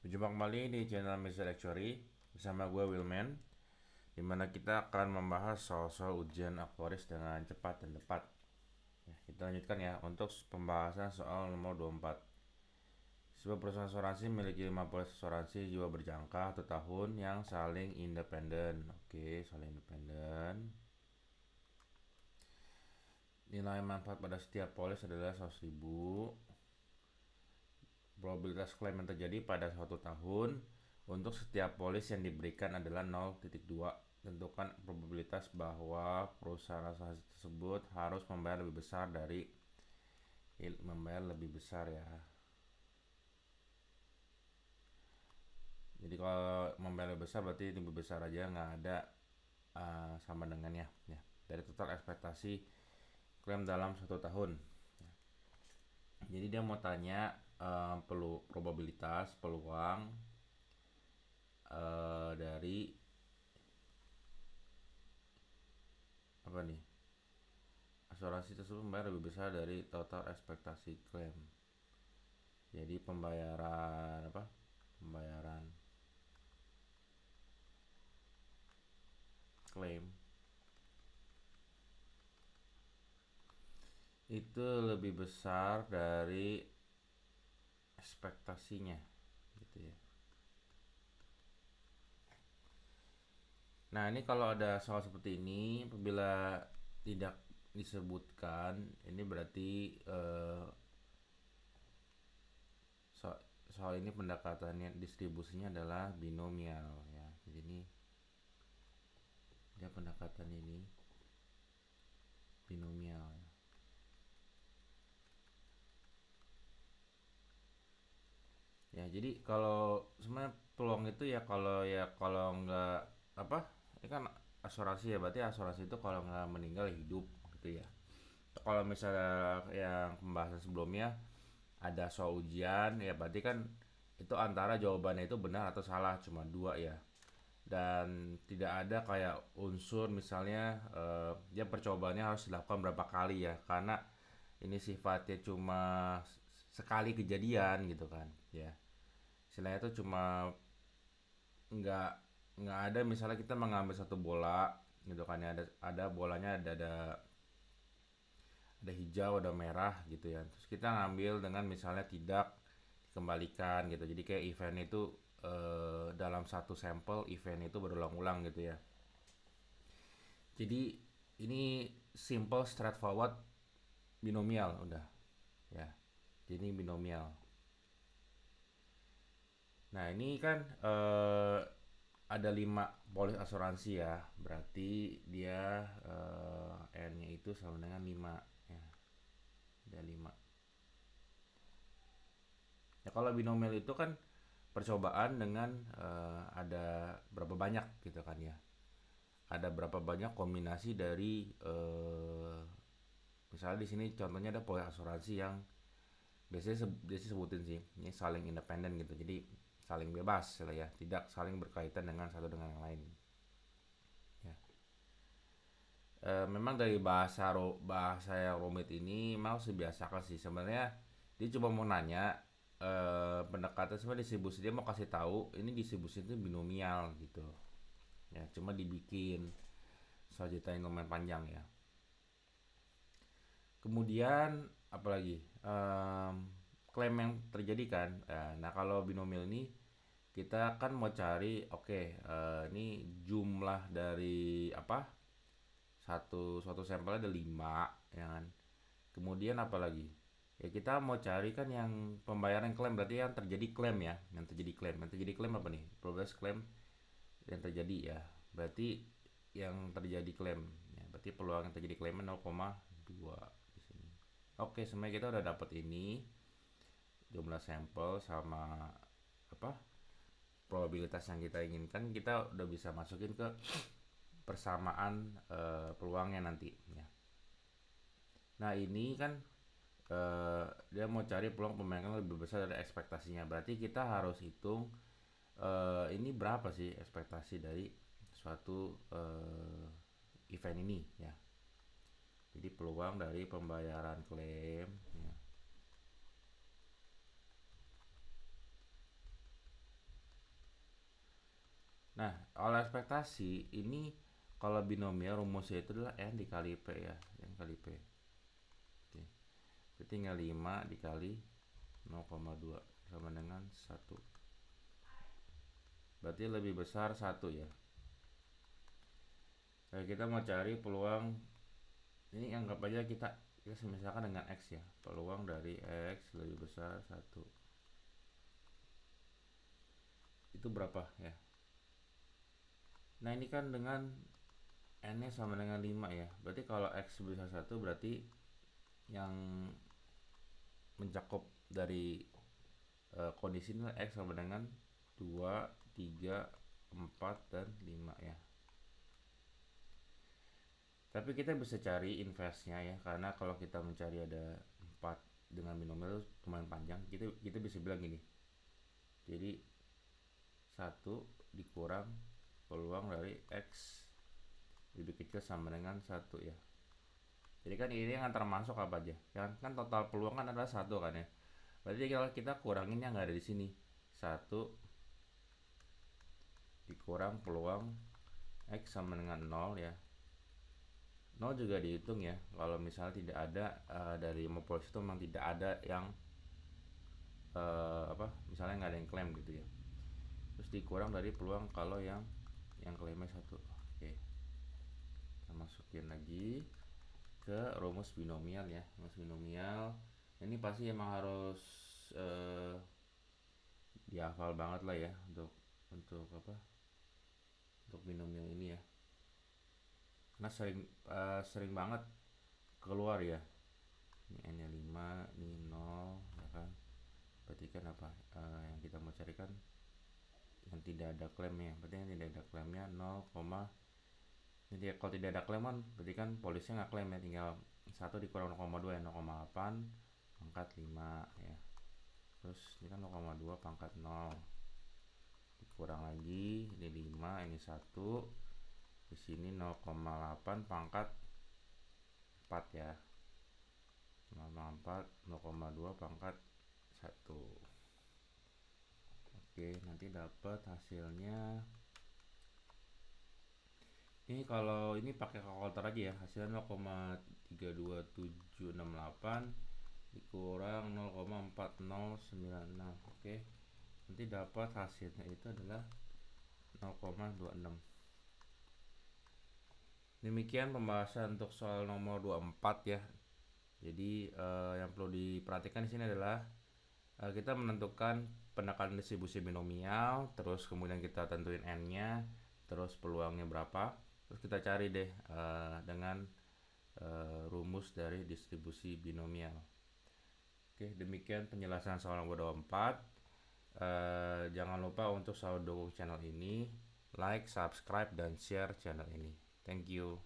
Berjumpa kembali di channel Mr. Actuary bersama gue Wilman, dimana kita akan membahas soal-soal ujian aktuaris dengan cepat dan tepat. Ya, kita lanjutkan ya untuk pembahasan soal nomor 24. Sebuah perusahaan asuransi memiliki 5 polis asuransi jiwa berjangka 1 tahun yang saling independen. Oke, saling independen. Nilai manfaat pada setiap polis adalah 100.000. Probabilitas klaim yang terjadi pada 1 tahun untuk setiap polis yang diberikan adalah 0,2. Tentukan probabilitas bahwa perusahaan asuransi tersebut harus membayar lebih besar ya. Jadi kalau membayar lebih besar berarti lebih besar aja, nggak ada sama dengannya ya. Dari total ekspektasi klaim dalam 1 tahun. Jadi dia mau tanya probabilitas peluang dari apa nih, asuransi tersebut membayar lebih besar dari total ekspektasi klaim. Jadi pembayaran klaim itu lebih besar dari ekspektasinya gitu ya. Nah, ini kalau ada soal seperti ini apabila tidak disebutkan, ini berarti soal ini pendekatannya distribusinya adalah binomial ya. Jadi ini dia pendekatan ini binomial ya. Ya, jadi kalau sebenarnya peluang itu ya kalau nggak apa, ini kan asuransi ya, berarti asuransi itu kalau nggak meninggal hidup gitu ya. Kalau misalnya yang pembahasan sebelumnya ada soal ujian ya, berarti kan itu antara jawabannya itu benar atau salah, cuma dua ya. Dan tidak ada kayak unsur misalnya dia percobaannya harus dilakukan berapa kali ya, karena ini sifatnya cuma sekali kejadian gitu kan ya. Istilahnya itu cuma nggak nggak ada misalnya kita mengambil satu bola gitu kan ya, ada bolanya, ada hijau ada merah gitu ya, terus kita ngambil dengan misalnya tidak dikembalikan gitu. Jadi kayak event itu dalam satu sampel event itu berulang-ulang gitu ya. Jadi ini simple straightforward binomial udah ya. Jadi binomial. Nah, ini kan ada 5 polis asuransi ya. Berarti dia N-nya itu sama dengan 5 ya. Ada 5. Ya kalau binomial itu kan percobaan dengan ada berapa banyak gitu kan ya. Ada berapa banyak kombinasi dari misalnya di sini contohnya ada polis asuransi yang biasanya sebutin sih ini saling independen gitu. Jadi saling bebas lah ya, tidak saling berkaitan dengan satu dengan yang lain ya. Memang dari bahasa yang rumit ini mau dibiasakan sih sebenarnya. Dia cuma mau nanya pendekatan sebenarnya distribusi, dia mau kasih tahu ini distribusi itu binomial gitu ya, cuma dibikin soal ceritain lumayan panjang ya. Kemudian apalagi klaim yang terjadi kan. Nah, kalau binomial ini kita kan mau cari oke, ini jumlah dari apa, suatu sampel ada 5 ya kan. Kemudian apalagi ya, kita mau cari kan yang pembayaran klaim, berarti yang terjadi klaim apa nih, progress klaim yang terjadi ya, berarti yang terjadi klaim ya, berarti peluang yang terjadi klaim 0,2 di sini. Oke, sebenarnya kita udah dapat ini jumlah sampel sama apa probabilitas yang kita inginkan, kita udah bisa masukin ke persamaan peluangnya nanti ya. Nah, ini kan dia mau cari peluang pembayaran lebih besar dari ekspektasinya, berarti kita harus hitung ini berapa sih ekspektasi dari suatu event ini ya. Jadi peluang dari pembayaran klaim ya. Nah, oleh ekspektasi ini kalau binomial rumusnya itu adalah N dikali P ya, N kali P. Oke. Jadi tinggal 5 dikali 0,2 sama dengan 1. Berarti lebih besar 1 ya. Nah, kita mau cari peluang, ini anggap aja kita misalkan dengan X ya. Peluang dari X lebih besar 1. Itu berapa ya? Nah, ini kan dengan N-nya sama dengan 5 ya. Berarti kalau X besar 1 berarti yang mencakup dari kondisi ini X sama dengan 2, 3, 4, dan 5 ya. Tapi kita bisa cari inverse-nya ya, karena kalau kita mencari ada 4 dengan binomial itu lumayan panjang. Kita bisa bilang gini. Jadi 1 dikurang peluang dari X lebih kecil sama dengan 1 ya. Jadi kan ini yang termasuk apa aja? Kan total peluang kan adalah 1 kan ya. Berarti kalau kita kurangin yang nggak ada di sini. 1 dikurang peluang X sama dengan 0 ya. 0 juga dihitung ya. Kalau misalnya tidak ada dari populasi itu memang tidak ada yang misalnya nggak ada yang klaim gitu ya. Terus dikurang dari peluang kalau yang klaimnya 1. Oke. Kita masukin lagi ke rumus binomial ya. Rumus binomial ini pasti emang harus dihafal banget lah ya untuk untuk binomial ini ya. Karena sering banget keluar ya. Ini N nya 5, ini 0 ya kan. Berarti kan apa? Yang kita mau cari kan yang tidak ada klaimnya. Berarti yang tidak ada klaimnya 0, jadi kalau tidak ada klaim kan berarti kan polisnya nggak klaim ya, tinggal 1 dikurang 0,2 ya, 0,8 pangkat 5 ya. Terus ini kan 0,2 pangkat 0 dikurang lagi, ini 5, ini 1, di sini 0,8 pangkat 4 ya, 0,4 0,2 pangkat 1. Oke, nanti dapat hasilnya. Ini kalau ini pakai kalkulator aja ya, hasilnya 0,32768 dikurang 0,4096. Oke, nanti dapat hasilnya itu adalah 0,26. Demikian pembahasan untuk soal nomor 24 ya. Jadi yang perlu diperhatikan di sini adalah kita menentukan penekanan distribusi binomial, terus kemudian kita tentuin n-nya, terus peluangnya berapa, terus kita cari deh dengan rumus dari distribusi binomial. Oke, demikian penjelasan soal nomor 24. Jangan lupa untuk selalu dukung channel ini, like, subscribe, dan share channel ini. Thank you.